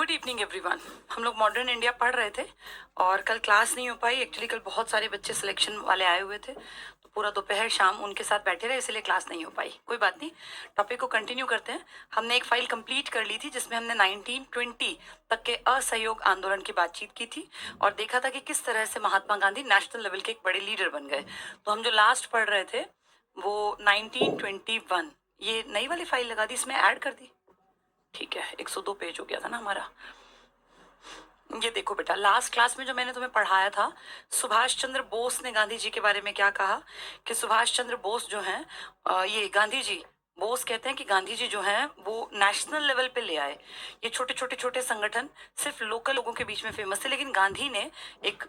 Good evening everyone. हम लोग modern India पढ़ रहे थे और कल क्लास नहीं हो पाई। एक्चुअली कल बहुत सारे बच्चे सिलेक्शन वाले आए हुए थे, तो पूरा दोपहर शाम उनके साथ बैठे रहे, इसलिए क्लास नहीं हो पाई। कोई बात नहीं, टॉपिक को कंटिन्यू करते हैं। हमने एक फाइल कंप्लीट कर ली थी जिसमें हमने 1920 तक के असहयोग आंदोलन की बातचीत की थी और देखा था कि किस तरह से महात्मा गांधी नेशनल लेवल के एक बड़े लीडर बन गए। तो हम जो लास्ट पढ़ रहे थे वो 1921, ये नई वाली फाइल लगा दी, इसमें ऐड कर दी। ठीक है, 102 पेज हो गया था ना हमारा। ये देखो बेटा, लास्ट क्लास में जो मैंने तुम्हें पढ़ाया था, सुभाष चंद्र बोस ने गांधी जी के बारे में क्या कहा कि सुभाष चंद्र बोस जो हैं, ये गांधी जी, बोस कहते हैं कि गांधी जी जो हैं वो नेशनल लेवल पे ले आए। ये छोटे छोटे छोटे संगठन सिर्फ लोकल लोगों के बीच में फेमस थे, लेकिन गांधी ने एक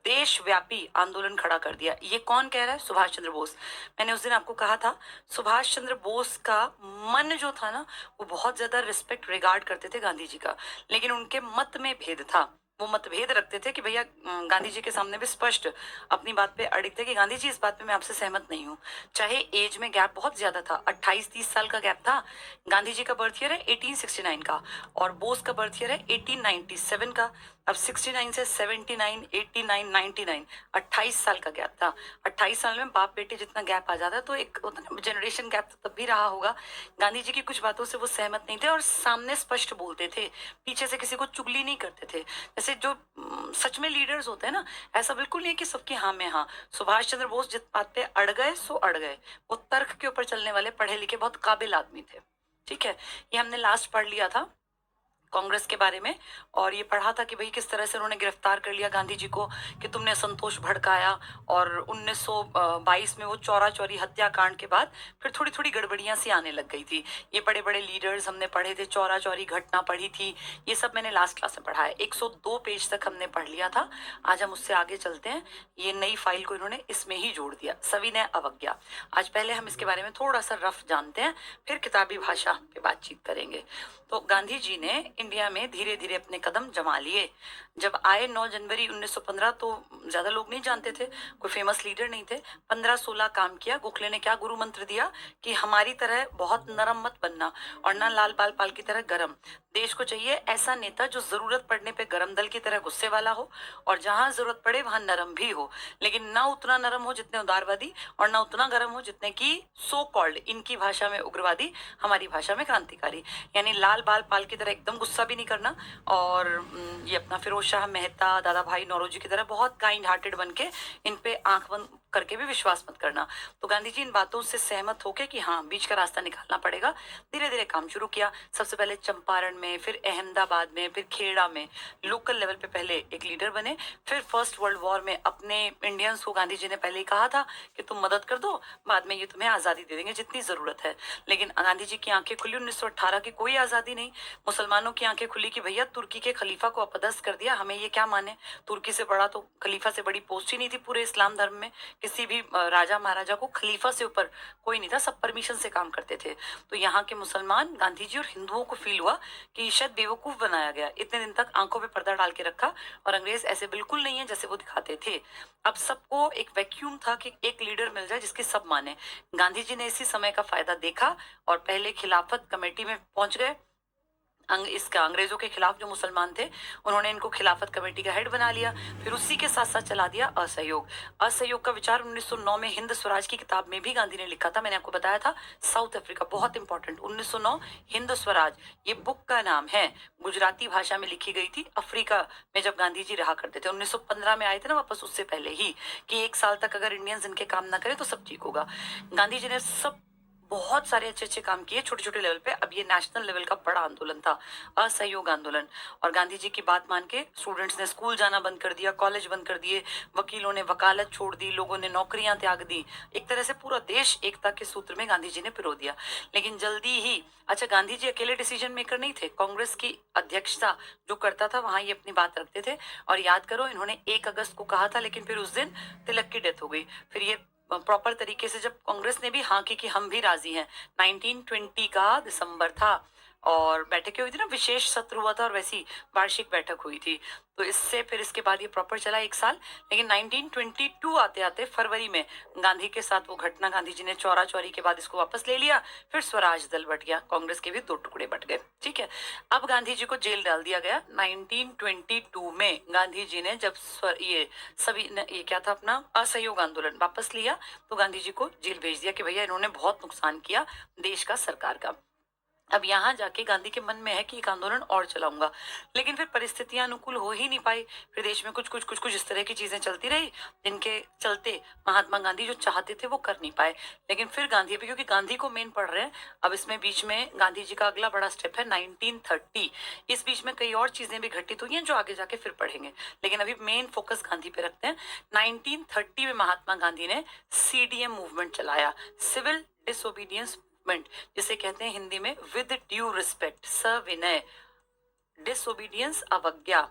देशव्यापी आंदोलन खड़ा कर दिया। ये कौन कह रहा है? सुभाष चंद्र बोस। मैंने उस दिन आपको कहा था सुभाष चंद्र बोस का मन जो था ना, वो बहुत ज्यादा रिस्पेक्ट रिगार्ड करते थे गांधी जी का, लेकिन उनके मत में भेद था। वो मतभेद रखते थे कि भैया, गांधी जी के सामने भी स्पष्ट अपनी बात पे अड़िग थे कि गांधी जी इस बात पे मैं आपसे सहमत नहीं हूँ। चाहे एज में गैप बहुत ज्यादा था, 28-30 साल का गैप था। गांधी जी का बर्थ ईयर है 1869 का और बोस का बर्थ ईयर है 1897 का। अब 69 से 79, 89, 99, 28 साल का गैप था। 28 साल में बाप बेटे जितना गैप आ जाता है, तो एक होता है जनरेशन गैप, तो तब भी रहा होगा। गांधी जी की कुछ बातों से वो सहमत नहीं थे और सामने स्पष्ट बोलते थे, पीछे से किसी को चुगली नहीं करते थे। जैसे जो सच में लीडर्स होते हैं ना, ऐसा बिल्कुल नहीं कि सबकी हाँ में हाँ। सुभाष चंद्र बोस जिस बात पे अड़ गए सो अड़ गए। वो तर्क के ऊपर चलने वाले पढ़े लिखे बहुत काबिल आदमी थे। ठीक है, ये हमने लास्ट पढ़ लिया था कांग्रेस के बारे में, और ये पढ़ा था कि भाई किस तरह से उन्होंने गिरफ्तार कर लिया गांधी जी को कि तुमने असंतोष भड़काया। और 1922 में वो चौरा चौरी हत्याकांड के बाद फिर थोड़ी थोड़ी गड़बड़ियां सी आने लग गई थी। ये बड़े बड़े लीडर्स हमने पढ़े थे, चौरा चौरी घटना पढ़ी थी, ये सब मैंने लास्ट क्लास में पढ़ा है। 102 पेज तक हमने पढ़ लिया था। आज हम उससे आगे चलते हैं। ये नई फाइल को इन्होंने इसमें ही जोड़ दिया, सविनय अवज्ञा। आज पहले हम इसके बारे में थोड़ा सा रफ जानते हैं, फिर किताबी भाषा पे बातचीत करेंगे। तो गांधी जी ने इंडिया में धीरे धीरे अपने कदम जमा लिए। जब आए 9 जनवरी 1915, तो ज्यादा लोग नहीं जानते थे, कोई फेमस लीडर नहीं थे। 15-16 काम किया। गोखले ने क्या गुरु मंत्र दिया कि हमारी तरह बहुत नरम मत बनना और ना लाल बाल पाल की तरह गरम। देश को चाहिए ऐसा नेता जो जरूरत पड़ने पे गरम दल की तरह गुस्से वाला हो और जहां जरूरत पड़े वहां नरम भी हो, लेकिन ना उतना नरम हो जितने उदारवादी और ना उतना गरम हो जितने की सो कॉल्ड, इनकी भाषा में उग्रवादी, हमारी भाषा में क्रांतिकारी। यानी लाल बाल पाल की तरह एकदम गुस्सा भी नहीं करना और ये अपना फिरोज शाह मेहता, दादा भाई नौरोजी की तरह बहुत काइंड हार्टेड बन के इन पे आंख बंद करके भी विश्वास मत करना। तो गांधी जी इन बातों से सहमत होके कि हाँ, बीच का रास्ता निकालना पड़ेगा, धीरे धीरे काम शुरू किया। सबसे पहले चंपारण में, फिर अहमदाबाद में, फिर खेड़ा में लोकल लेवल पे पहले एक लीडर बने। फिर फर्स्ट वर्ल्ड वॉर में अपने इंडियंस को गांधी जी ने पहले ही कहा था कि तुम मदद कर दो, बाद में ये तुम्हें आजादी दे देंगे जितनी जरूरत है। लेकिन गांधी जी की आंखें खुली, 1918 की कोई आजादी नहीं। मुसलमानों की आंखें खुली कि भैया, तुर्की के खलीफा को अपदस्थ कर दिया, हमें ये क्या माने। तुर्की से बड़ा तो खलीफा से बड़ी पोस्ट ही नहीं थी पूरे इस्लाम धर्म में। किसी भी राजा महाराजा को खलीफा से ऊपर कोई नहीं था, सब परमिशन से काम करते थे। तो यहाँ के मुसलमान, गांधी जी और हिंदुओं को फील हुआ कि शायद बेवकूफ बनाया गया, इतने दिन तक आंखों पे पर्दा डाल के रखा और अंग्रेज ऐसे बिल्कुल नहीं है जैसे वो दिखाते थे। अब सबको एक वैक्यूम था कि एक लीडर मिल जाए जिसकी सब माने। गांधी जी ने इसी समय का फायदा देखा और पहले खिलाफत कमेटी में पहुंच गए। इसका अंग्रेजों के खिलाफ जो मुसलमान थे, उन्होंने इनको खिलाफत कमेटी का हेड बना लिया। फिर उसी के साथ साथ चला दिया असहयोग। असहयोग का विचार 1909 में हिंद स्वराज की किताब में भी गांधी ने लिखा था। मैंने आपको बताया था, साउथ अफ्रीका बहुत इंपॉर्टेंट, 1909 हिंद स्वराज, ये बुक का नाम है। गुजराती भाषा में लिखी गई थी। अफ्रीका में जब गांधी जी रहा करते थे, 1915 में आए थे ना वापस, उससे पहले ही, कि 1 साल तक अगर इंडियंस इनके काम ना करें तो सब ठीक होगा। गांधी जी ने सब बहुत सारे अच्छे अच्छे काम किए छोटे छोटे लेवल पे। अब ये नेशनल लेवल का बड़ा आंदोलन था, असहयोग आंदोलन। और गांधी जी की बात मान के स्टूडेंट्स ने स्कूल जाना बंद कर दिया, कॉलेज बंद कर दिए, वकीलों ने वकालत छोड़ दी, लोगों ने नौकरियां त्याग दी। एक तरह से पूरा देश एकता के सूत्र में गांधी जी ने पिरो दिया। लेकिन जल्दी ही, अच्छा, गांधी जी अकेले डिसीजन मेकर नहीं थे, कांग्रेस की अध्यक्षता जो करता था वहां ये अपनी बात रखते थे। और याद करो, इन्होंने 1 अगस्त को कहा था, लेकिन फिर उस दिन तिलक की डेथ हो गई। फिर ये प्रॉपर तरीके से जब कांग्रेस ने भी हाँ की कि हम भी राजी हैं, 1920 का दिसंबर था, और बैठकें हुई थी ना, विशेष सत्र हुआ था और वैसी वार्षिक बैठक हुई थी। तो इससे फिर इसके बाद ये प्रॉपर चला 1 साल। लेकिन 1922 आते आते फरवरी में गांधी के साथ वो घटना, गांधी जी ने चौरा चौरी के बाद इसको वापस ले लिया। फिर स्वराज दल बट गया, कांग्रेस के भी 2 टुकड़े बट गए। ठीक है, अब गांधी जी को जेल डाल दिया गया 1922 में। गांधी जी ने जब ये सभी ये क्या था अपना असहयोग आंदोलन वापस लिया, तो गांधी जी को जेल भेज दिया कि भैया इन्होंने बहुत नुकसान किया देश का, सरकार का। अब यहाँ जाके गांधी के मन में है कि एक आंदोलन और चलाऊंगा, लेकिन फिर परिस्थितियां अनुकूल हो ही नहीं पाई। फिर देश में कुछ इस तरह की चीजें चलती रही, जिनके चलते महात्मा गांधी जो चाहते थे वो कर नहीं पाए। लेकिन फिर गांधी, अभी क्योंकि गांधी को मेन पढ़ रहे हैं, अब इसमें बीच में गांधी जी का अगला बड़ा स्टेप है 1930। इस बीच में कई और चीजें भी घटित हुई हैं जो आगे जाके फिर पढ़ेंगे, लेकिन अभी मेन फोकस गांधी पे रखते हैं। 1930 में महात्मा गांधी ने CDM मूवमेंट चलाया, सिविल डिसोबीडियंस मूवमेंट, जिसे कहते हैं हिंदी में विद ड्यू रिस्पेक्ट, सविनय। डिसोबीडियंस अवज्ञा,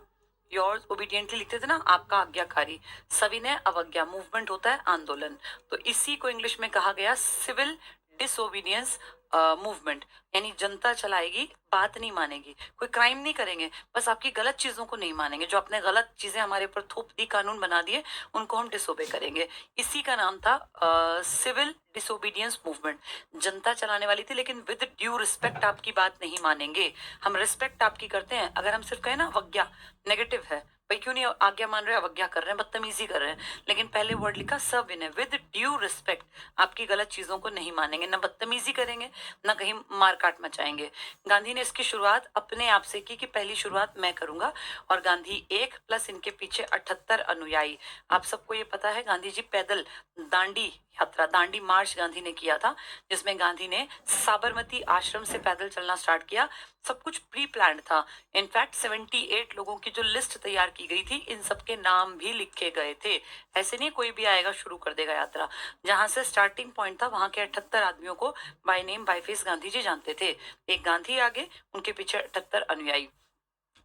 योर्स ओबीडियंटली लिखते थे ना, आपका आज्ञाकारी। सविनय अवज्ञा मूवमेंट होता है आंदोलन, तो इसी को इंग्लिश में कहा गया सिविल डिसोबीडियंस मूवमेंट। यानी जनता चलाएगी, बात नहीं मानेगी, कोई क्राइम नहीं करेंगे, बस आपकी गलत चीजों को नहीं मानेंगे। जो आपने गलत चीजें हमारे ऊपर थोप दी, कानून बना दिए, उनको हम डिसोबे करेंगे। इसी का नाम था सिविल डिसोबीडियंस मूवमेंट। जनता चलाने वाली थी, लेकिन विद ड्यू रिस्पेक्ट आपकी बात नहीं मानेंगे। हम रिस्पेक्ट आपकी करते हैं, अगर हम सिर्फ कहें ना अवज्ञा नेगेटिव है, भाई क्यों नहीं आज्ञा मान रहे, अवज्ञा कर रहे हैं, बदतमीजी कर रहे हैं, लेकिन पहले वर्ड लिखा सविनय, विद ड्यू रिस्पेक्ट, आपकी गलत चीजों को नहीं मानेंगे, ना बदतमीजी करेंगे, ना कहीं मार काट मचाएंगे। गांधी ने इसकी शुरुआत अपने आप से की कि पहली शुरुआत मैं करूंगा, और गांधी 1 प्लस इनके पीछे 78 अनुयायी। आप सबको ये पता है, गांधी जी पैदल दांडी यात्रा, दांडी मार्च गांधी ने किया था, जिसमें गांधी ने साबरमती आश्रम से पैदल चलना स्टार्ट किया। सब कुछ प्री प्लान था। इनफैक्ट 78 लोगों की जो लिस्ट तैयार की गई थी, इन सबके नाम भी लिखे गए थे। ऐसे नहीं कोई भी आएगा शुरू कर देगा यात्रा। जहां से स्टार्टिंग पॉइंट था, वहां के 78 आदमियों को by name by face Gandhi ji जानते थे। एक गांधी आगे, उनके पीछे 78 अनुयायी।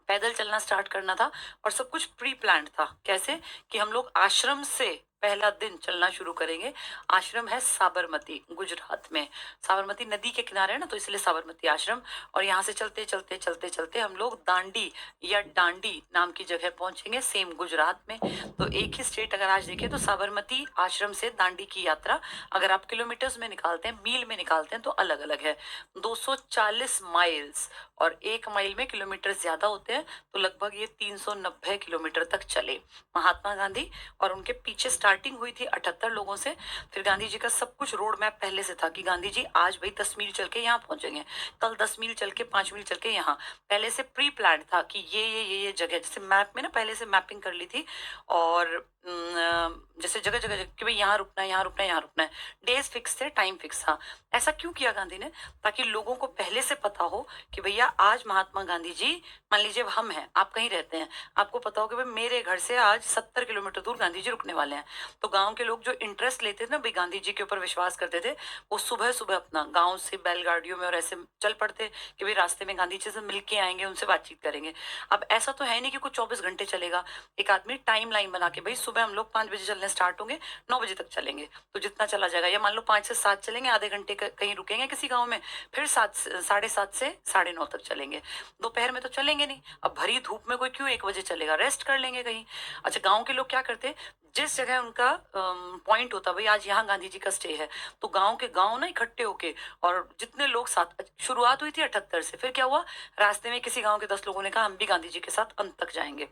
पैदल चलना स्टार्ट करना था, और सब कुछ प्री प्लान था। कैसे कि हम लोग आश्रम से पहला दिन चलना शुरू करेंगे। आश्रम है साबरमती, गुजरात में। साबरमती नदी के किनारे है ना, तो इसलिए साबरमती आश्रम। और यहाँ से चलते चलते चलते चलते हम लोग दांडी या डांडी नाम की जगह पहुंचेंगे, सेम गुजरात में। तो एक ही स्टेट अगर आज देखें तो साबरमती आश्रम से दांडी की यात्रा, अगर आप किलोमीटर्स में निकालते हैं, मील में निकालते हैं, तो अलग अलग है। 240 माइल्स, और 1 माइल में किलोमीटर ज्यादा होते हैं, तो लगभग ये 390 किलोमीटर तक चले महात्मा गांधी। और उनके पीछे स्टार्टिंग हुई थी 78 लोगों से। फिर गांधी जी का सब कुछ रोड मैप पहले से था कि गांधी जी आज भाई 10 मील चल के यहाँ पहुंचेंगे, कल 10 मील चल के 5 मील चल के यहाँ। पहले से प्री प्लान था कि ये जगह, जैसे मैप में ना पहले से मैपिंग कर ली थी। और जैसे जगह जगह कि भाई यहाँ रुकना है, यहाँ रुकना है, यहाँ रुकना है। डेज फिक्स थे, टाइम फिक्स था। ऐसा क्यों किया गांधी ने? ताकि लोगों को पहले से पता हो कि भैया आज महात्मा गांधी जी, मान लीजिए हम हैं, आप कहीं रहते हैं, आपको पता हो कि भाई मेरे घर से आज 70 किलोमीटर दूर गांधी जी रुकने वाले हैं। तो गांव के लोग जो इंटरेस्ट लेते थे ना, भाई गांधी जी के ऊपर विश्वास करते थे, वो सुबह सुबह अपना गाँव से बैलगाड़ियों में और ऐसे चल पड़ते कि भाई रास्ते में गांधी जी से मिल के आएंगे, उनसे बातचीत करेंगे। अब ऐसा तो है नहीं कि कुछ 24 घंटे चलेगा। एक आदमी टाइम लाइन बना के, भाई सुबह हम लोग 5 बजे चलने स्टार्ट होंगे, 9 बजे तक चलेंगे, तो जितना चला जाएगा। या मान लो 5 से 7 चलेंगे, आधे घंटे कहीं रुकेंगे किसी गाँव में, फिर 7:30 से 9:30 तक चलेंगे। दोपहर में तो चलेंगे नहीं, अब भरी धूप में कोई क्यों 1 बजे चलेगा, रेस्ट कर लेंगे कहीं। अच्छा, गांव के लोग क्या करते, जिस जगह उनका पॉइंट होता, भाई आज यहाँ गांधी जी का स्टे है, तो गांव के गांव ना इकट्ठे होके, और जितने लोग साथ, शुरुआत हुई थी 78 से, फिर क्या हुआ, रास्ते में किसी गांव के 10 लोगों ने कहा हम भी गांधी जी के साथ अंत तक जाएंगे,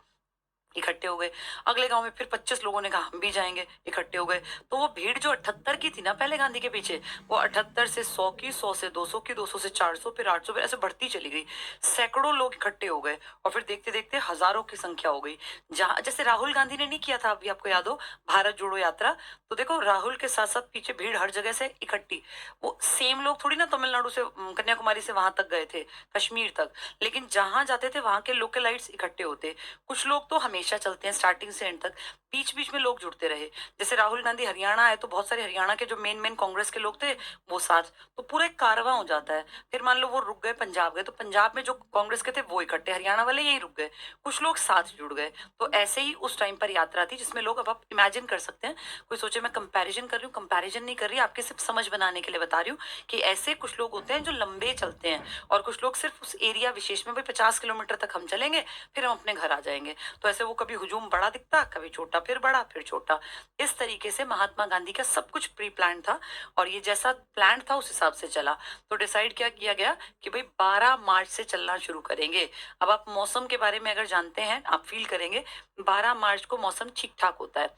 इकट्ठे हो गए। अगले गांव में फिर 25 लोगों ने कहा हम भी जाएंगे, इकट्ठे हो गए। तो वो भीड़ जो 78 की थी ना पहले गांधी के पीछे, वो 78 से 100 की, 100 से 200 की, 200 से 400, फिर 800, फिर ऐसे बढ़ती चली गई। सैकड़ों लोग इकट्ठे हो गए, और फिर देखते देखते हजारों की संख्या हो गई। जहां जैसे राहुल गांधी ने नहीं किया था, अभी आपको याद हो, भारत जोड़ो यात्रा, तो देखो राहुल के साथ साथ पीछे भीड़ हर जगह से इकट्ठी। वो सेम लोग थोड़ी ना तमिलनाडु से, कन्याकुमारी से वहां तक गए थे, कश्मीर तक, लेकिन जहां जाते थे वहां के लोकलाइट्स इकट्ठे होते। कुछ लोग तो हमेशा हमेशा चलते हैं स्टार्टिंग से एंड तक, बीच बीच में लोग जुड़ते रहे। जैसे राहुल गांधी हरियाणा आए तो बहुत सारे हरियाणा के जो मेन मेन कांग्रेस के लोग थे वो साथ, तो पूरा एक कारवां हो जाता है। फिर मान लो वो रुक गए, पंजाब गए, तो पंजाब में जो कांग्रेस के थे वो इकट्ठे, हरियाणा वाले यही रुक गए, कुछ लोग साथ जुड़ गए। तो ऐसे ही उस टाइम पर यात्रा थी जिसमें लोग, अब आप इमेजिन कर सकते हैं, कोई सोचे मैं कंपैरिजन कर रही हूँ, कंपैरिजन नहीं कर रही, आपके सिर्फ समझ बनाने के लिए बता रही हूँ कि ऐसे कुछ लोग होते हैं जो लंबे चलते हैं, और कुछ लोग सिर्फ उस एरिया विशेष में, भाई 50 किलोमीटर तक हम चलेंगे फिर हम अपने घर आ जाएंगे। तो ऐसे वो कभी हुजूम बड़ा दिखता, कभी छोटा, फिर बड़ा, फिर छोटा। इस तरीके से महात्मा गांधी का सब कुछ प्री प्लान था, और ये जैसा प्लान था उस हिसाब से चला। तो डिसाइड क्या किया गया कि भाई 12 मार्च से चलना शुरू करेंगे। अब आप मौसम के बारे में अगर जानते हैं, आप फील करेंगे 12 मार्च को मौसम ठीक ठाक होता है।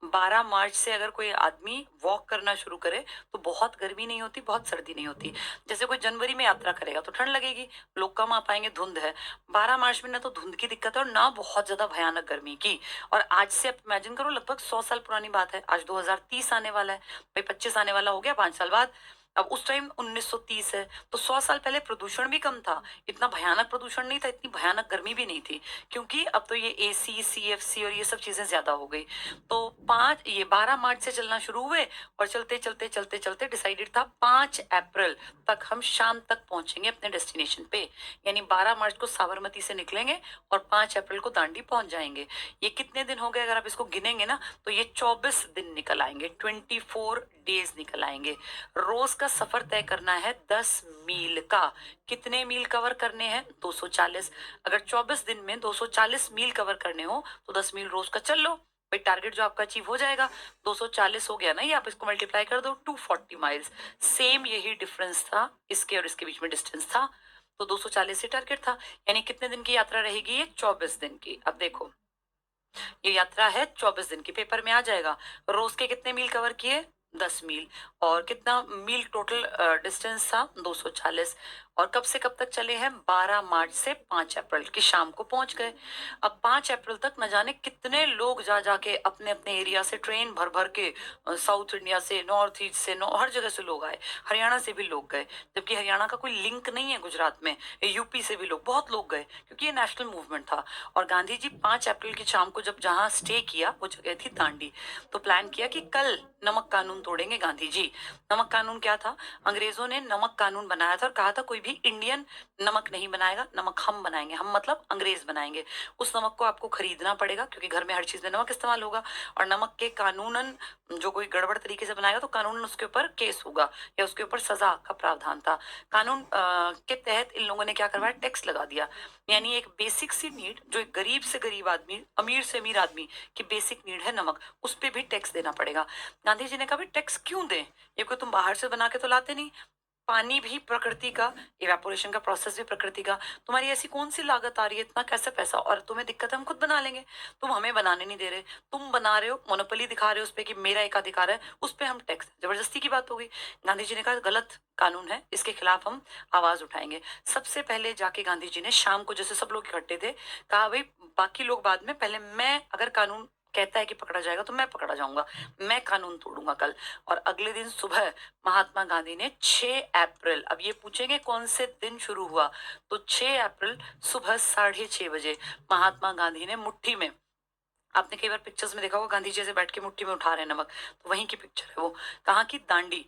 12 मार्च से अगर कोई आदमी वॉक करना शुरू करे तो बहुत गर्मी नहीं होती, बहुत सर्दी नहीं होती। जैसे कोई जनवरी में यात्रा करेगा तो ठंड लगेगी, लोग कम आ पाएंगे, धुंध है। 12 मार्च में ना तो धुंध की दिक्कत है और ना बहुत ज्यादा भयानक गर्मी की। और आज से आप इमेजिन करो, लगभग 100 साल पुरानी बात है, आज 2030 आने वाला है, भाई 25 आने वाला हो गया 5 साल बाद। अब उस टाइम 1930 है, तो 100 साल पहले प्रदूषण भी कम था, इतना भयानक प्रदूषण नहीं था, इतनी भयानक गर्मी भी नहीं थी, क्योंकि अब तो ये एसी, सीएफसी और ये सब चीजें ज्यादा हो गई। तो 12 मार्च से चलना शुरू हुए, और चलते चलते चलते चलते डिसाइडेड था 5 अप्रैल तक हम शाम तक पहुंचेंगे अपने डेस्टिनेशन पे। यानी 12 मार्च को साबरमती से निकलेंगे और 5 अप्रैल को दांडी पहुंच जाएंगे। ये कितने दिन हो गए अगर आप इसको गिनेंगे ना, तो ये 24 दिन निकल आएंगे, 24 डेज निकल आएंगे। रोज का सफर तय करना है 10 मील का। कितने मील कवर करने हैं? 240। अगर 24 दिन में 240 मील कवर करने हो तो 10 मील रोज का चल लो, भाई टारगेट जो आपका अचीव हो जाएगा। 240 हो गया ना, ये आप इसको मल्टीप्लाई कर दो, 240 माइल्स। सेम यही डिफरेंस था इसके और इसके बीच में, डिस्टेंस था, तो 240 ही टारगेट था। यानी कितने दिन की यात्रा रहेगी ये? 24 दिन की। अब देखो, ये यात्रा है 24 दिन की, पेपर में आ जाएगा। रोज के कितने मील कवर किए? 10 मील। और कितना मील टोटल डिस्टेंस था? 240। और कब से कब तक चले हैं? 12 मार्च से 5 अप्रैल की शाम को पहुंच गए। अब 5 अप्रैल तक न जाने कितने लोग जा जाके अपने अपने एरिया से ट्रेन भर भर के, साउथ इंडिया से, नॉर्थ ईस्ट से, हर जगह से लोग आए, हरियाणा से भी लोग गए, जबकि हरियाणा का कोई लिंक नहीं है गुजरात में। यूपी से भी लोग, बहुत लोग गए, क्योंकि ये नेशनल मूवमेंट था। और गांधी जी 5 अप्रैल की शाम को जब जहां स्टे किया वो जगह थी दांडी। तो प्लान किया कि कल नमक कानून तोड़ेंगे गांधी जी। नमक कानून क्या था? अंग्रेजों ने नमक कानून बनाया था और कहा था कोई भी इंडियन नमक नहीं बनाएगा, नमक हम बनाएंगे, हम मतलब अंग्रेज बनाएंगे। उस नमक को आपको खरीदना पड़ेगा, क्योंकि घर में हर चीज में नमक इस्तेमाल होगा, और नमक के कानूनन जो कोई गड़बड़ तरीके से बनाएगा तो कानूनन उसके ऊपर केस होगा, या उसके ऊपर सजा का प्रावधान था। कानून के तहत इन लोगों ने क्या करवाया? टैक्स लगा दिया। यानी एक बेसिक सी नीड, जो एक गरीब से गरीब आदमी, अमीर से अमीर आदमी की बेसिक नीड है नमक, उस पर भी टैक्स देना पड़ेगा। गांधी जी ने कहा भाई टैक्स क्यों दें, ये कोई तुम बाहर से बना के तो लाते नहीं, पानी भी प्रकृति का, इवेपोरेशन का प्रोसेस भी प्रकृति का, तुम्हारी ऐसी कौन सी लागत आ रही है, इतना कैसे पैसा, और तुम्हें दिक्कत है हम खुद बना लेंगे, तुम हमें बनाने नहीं दे रहे, तुम बना रहे हो, मोनोपोली दिखा रहे हो उस पर कि मेरा एक अधिकार है, उस पर हम टैक्स, जबरदस्ती की बात हो गई। गांधी जी ने कहा गलत कानून है, इसके खिलाफ हम आवाज उठाएंगे। सबसे पहले जाके गांधी जी ने शाम को, जैसे सब लोग इकट्ठे थे, कहा भाई बाकी लोग बाद में, पहले मैं, अगर कानून कहता है कि पकड़ा जाएगा तो मैं पकड़ा जाऊंगा, मैं कानून तोड़ूंगा कल। और अगले दिन सुबह महात्मा गांधी ने 6 अप्रैल, अब ये पूछेंगे कौन से दिन शुरू हुआ, तो 6 अप्रैल सुबह 6:30 बजे महात्मा गांधी ने मुट्ठी में, आपने कई बार पिक्चर्स में देखा होगा गांधी जी ऐसे बैठ के मुट्ठी में उठा रहे हैं नमक, तो वहीं की पिक्चर है वो, कहाँ की? दांडी।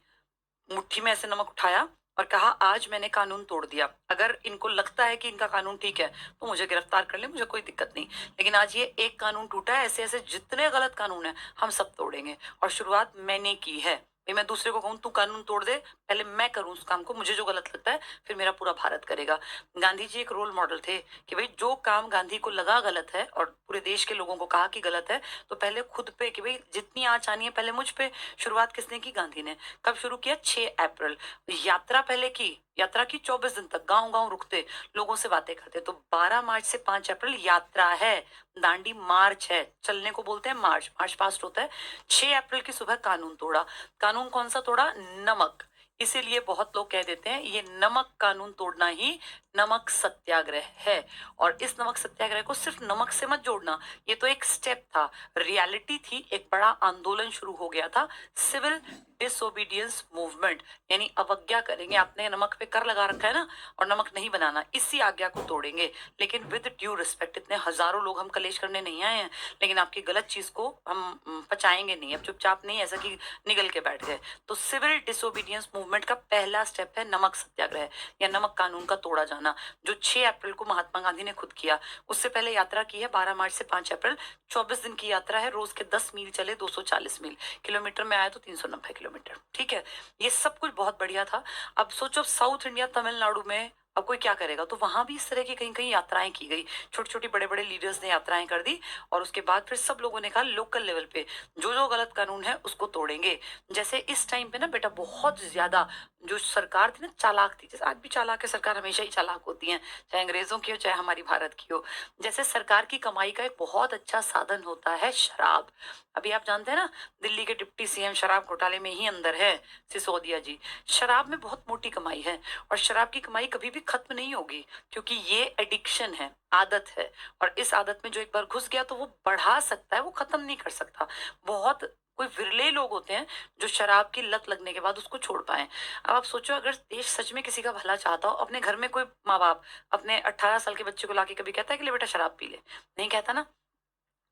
मुट्ठी में ऐसे नमक उठाया और कहा आज मैंने कानून तोड़ दिया, अगर इनको लगता है कि इनका कानून ठीक है तो मुझे गिरफ्तार कर ले, मुझे कोई दिक्कत नहीं, लेकिन आज ये एक कानून टूटा है, ऐसे ऐसे जितने गलत कानून है हम सब तोड़ेंगे, और शुरुआत मैंने की है। भाई मैं दूसरे को कहूँ तू कानून तोड़ दे, पहले मैं करूँ उस काम को, मुझे जो गलत लगता है फिर मेरा पूरा भारत करेगा। गांधी जी एक रोल मॉडल थे कि भाई जो काम गांधी को लगा गलत है और पूरे देश के लोगों को कहा कि गलत है, तो पहले खुद पे कि भाई जितनी आंच आनी है पहले मुझ पे। शुरुआत किसने की? गांधी ने। कब शुरू किया? 6 अप्रैल। यात्रा पहले की, यात्रा की 24 दिन तक, गांव गांव रुकते, लोगों से बातें करते। तो 12 मार्च से 5 अप्रैल यात्रा है, दांडी मार्च है, चलने को बोलते हैं मार्च, मार्च पास्ट होता है। 6 अप्रैल की सुबह कानून तोड़ा। कानून कौन सा तोड़ा? नमक। इसीलिए बहुत लोग कह देते हैं ये नमक कानून तोड़ना ही नमक सत्याग्रह है। और इस नमक सत्याग्रह को सिर्फ नमक से मत जोड़ना, ये तो एक स्टेप था, रियलिटी थी, एक बड़ा आंदोलन शुरू हो गया था, सिविल डिसोबीडियंस मूवमेंट, यानी अवज्ञा करेंगे। आपने नमक पे कर लगा रखा है ना, और नमक नहीं बनाना, इसी आज्ञा को तोड़ेंगे, लेकिन विद ड्यू रिस्पेक्ट। इतने हजारों लोग हम कलेश करने नहीं आए हैं, लेकिन आपकी गलत चीज को हम पचाएंगे नहीं। अब चुपचाप नहीं ऐसा कि निगल के बैठ गए। तो सिविल डिसोबीडियंस मूवमेंट का पहला स्टेप है नमक सत्याग्रह या नमक कानून का तोड़ा जाना, जो 6 अप्रैल को महात्मा गांधी ने खुद किया। उससे पहले यात्रा की है 12 मार्च से 5 अप्रैल, 24 दिन की यात्रा है। रोज के 10 मील चले, 240 मील, किलोमीटर में आया तो 390 किलोमीटर। ठीक है, ये सब कुछ बहुत बढ़िया था। अब सोचो साउथ इंडिया, तमिलनाडु में अब कोई क्या करेगा, तो वहां भी इस तरह की कहीं कहीं यात्राएं की गई। छोटी छोटी बड़े बड़े लीडर्स ने यात्राएं कर दी, और उसके बाद फिर सब लोगों ने कहा लोकल लेवल पे जो जो गलत कानून है उसको तोड़ेंगे। जैसे इस टाइम पे ना बेटा बहुत ज्यादा जो सरकार थी ना चालाक थी, जैसे आज भी चालाक है सरकार, हमेशा ही चालाक होती है, चाहे अंग्रेजों की हो चाहे हमारी भारत की हो। जैसे सरकार की कमाई का एक बहुत अच्छा साधन होता है शराब। अभी आप जानते हैं ना, दिल्ली के डिप्टी सीएम शराब घोटाले में ही अंदर है, सिसोदिया जी। शराब में बहुत मोटी कमाई है, और शराब की कमाई कभी भी खत्म नहीं होगी, क्योंकि ये एडिक्शन है, आदत है। और इस आदत में जो एक बार घुस गया तो वो बढ़ा सकता है, वो खत्म नहीं कर सकता। बहुत कोई विरले लोग होते हैं जो शराब की लत लगने के बाद उसको छोड़ पाए। अब आप सोचो, अगर देश सच में किसी का भला चाहता हो, अपने घर में कोई माँ बाप अपने 18 साल के बच्चे को लाके कभी कहता है कि ले बेटा शराब पी ले? नहीं कहता ना।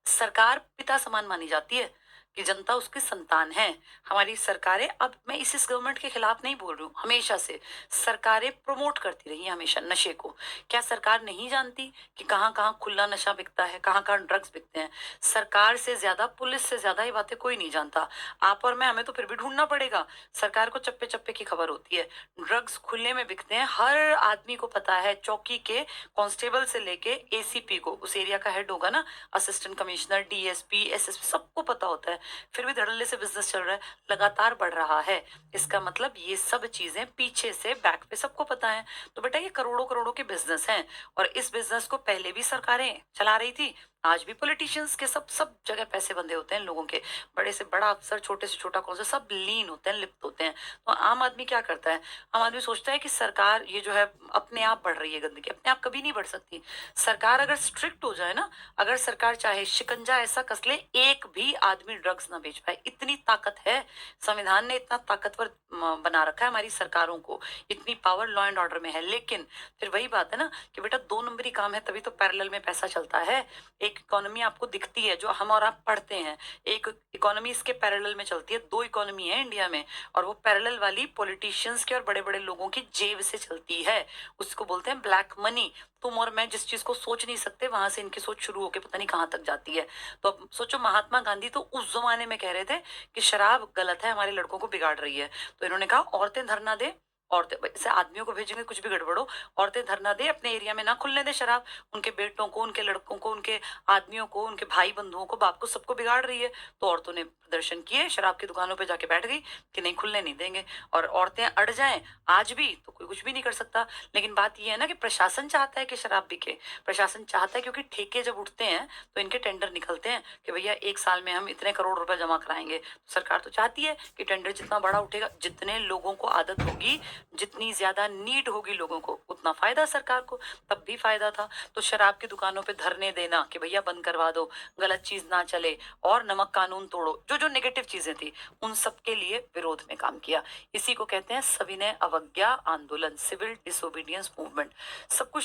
सरकार पिता समान मानी जाती है, कि जनता उसकी संतान है। हमारी सरकारें, अब मैं इस गवर्नमेंट के खिलाफ नहीं बोल रही हूँ, हमेशा से सरकारें प्रमोट करती रही हैं हमेशा नशे को। क्या सरकार नहीं जानती कि कहाँ कहाँ खुला नशा बिकता है, कहाँ कहाँ ड्रग्स बिकते हैं? सरकार से ज्यादा, पुलिस से ज्यादा ये बातें कोई नहीं जानता। आप और मैं, हमें तो फिर भी ढूंढना पड़ेगा। सरकार को चप्पे चप्पे की खबर होती है, ड्रग्स खुले में बिकते हैं, हर आदमी को पता है। चौकी के कांस्टेबल से लेके एसीपी को, उस एरिया का हेड होगा ना, असिस्टेंट कमिश्नर, डीएसपी, एसएसपी, सबको पता होता है। फिर भी धड़ल्ले से बिजनेस चल रहा है, लगातार बढ़ रहा है। इसका मतलब ये सब चीजें पीछे से बैक पे सबको पता है। तो बेटा ये करोड़ों करोड़ों के बिजनेस हैं, और इस बिजनेस को पहले भी सरकारें चला रही थी, आज भी पॉलिटिशियंस के सब सब जगह पैसे बंधे होते हैं लोगों के। बड़े से बड़ा अफसर, छोटे से छोटा कौन सा, सब लीन होते हैं, लिप्त होते हैं। तो आम आदमी क्या करता है? आम आदमी सोचता है कि सरकार ये जो है अपने आप बढ़ रही है गंदगी, अपने आप कभी नहीं बढ़ सकती। सरकार अगर स्ट्रिक्ट हो जाए ना, अगर सरकार चाहे शिकंजा ऐसा कस ले, एक भी आदमी ड्रग्स ना बेच पाए, इतनी ताकत है। संविधान ने इतना ताकतवर बना रखा है हमारी सरकारों को, इतनी पावर लॉ एंड ऑर्डर में है। लेकिन फिर वही बात है ना कि बेटा 2 नंबरी काम है, तभी तो पैरेलल में पैसा चलता है। एक इकोनॉमी आपको दिखती है जो हम और आप पढ़ते हैं, एक इकोनॉमी इसके पैरेलल में चलती है। 2 इकोनॉमी है इंडिया में, और वो पैरेलल वाली पॉलिटिशियंस के और बड़े बड़े लोगों की जेब से चलती है। उसको बोलते हैं ब्लैक मनी। तुम और मैं जिस चीज को सोच नहीं सकते, वहां से इनकी सोच शुरू होकर पता नहीं कहाँ तक जाती है। तो अब सोचो, महात्मा गांधी तो उस जमाने में कह रहे थे कि शराब गलत है, हमारे लड़कों को बिगाड़ रही है। तो इन्होंने कहा औरतें धरना दे, औरतें ऐसे आदमियों को भेजेंगे कुछ भी गड़बड़ो, औरतें धरना दे, अपने एरिया में ना खुलने दे शराब, उनके बेटों को, उनके लड़कों को, उनके आदमियों को, उनके भाई बंधुओं को, बाप को, सबको बिगाड़ रही है। तो औरतों ने प्रदर्शन किए, शराब की दुकानों पे जाके बैठ गई कि नहीं खुलने नहीं देंगे। और औरतें अड़ जाएं आज भी तो कोई कुछ भी नहीं कर सकता। लेकिन बात यह है ना कि प्रशासन चाहता है कि शराब बिके, प्रशासन चाहता है, क्योंकि ठेके जब उठते हैं तो इनके टेंडर निकलते हैं कि भैया 1 साल में हम इतने करोड़ रुपए जमा कराएंगे। तो सरकार तो चाहती है कि टेंडर जितना बड़ा उठेगा, जितने लोगों को आदत होगी, जितनी ज्यादा नीड होगी लोगों को, उतना फायदा सरकार को। तब भी फायदा था। तो शराब की दुकानों पे धरने देना कि भैया बंद करवा दो, गलत चीज ना चले, और नमक कानून तोड़ो, जो जो नेगेटिव चीजें थी उन सब के लिए विरोध में काम किया। इसी को कहते हैं सविनय अवज्ञा आंदोलन, सिविल डिसोबीडियंस मूवमेंट। सब कुछ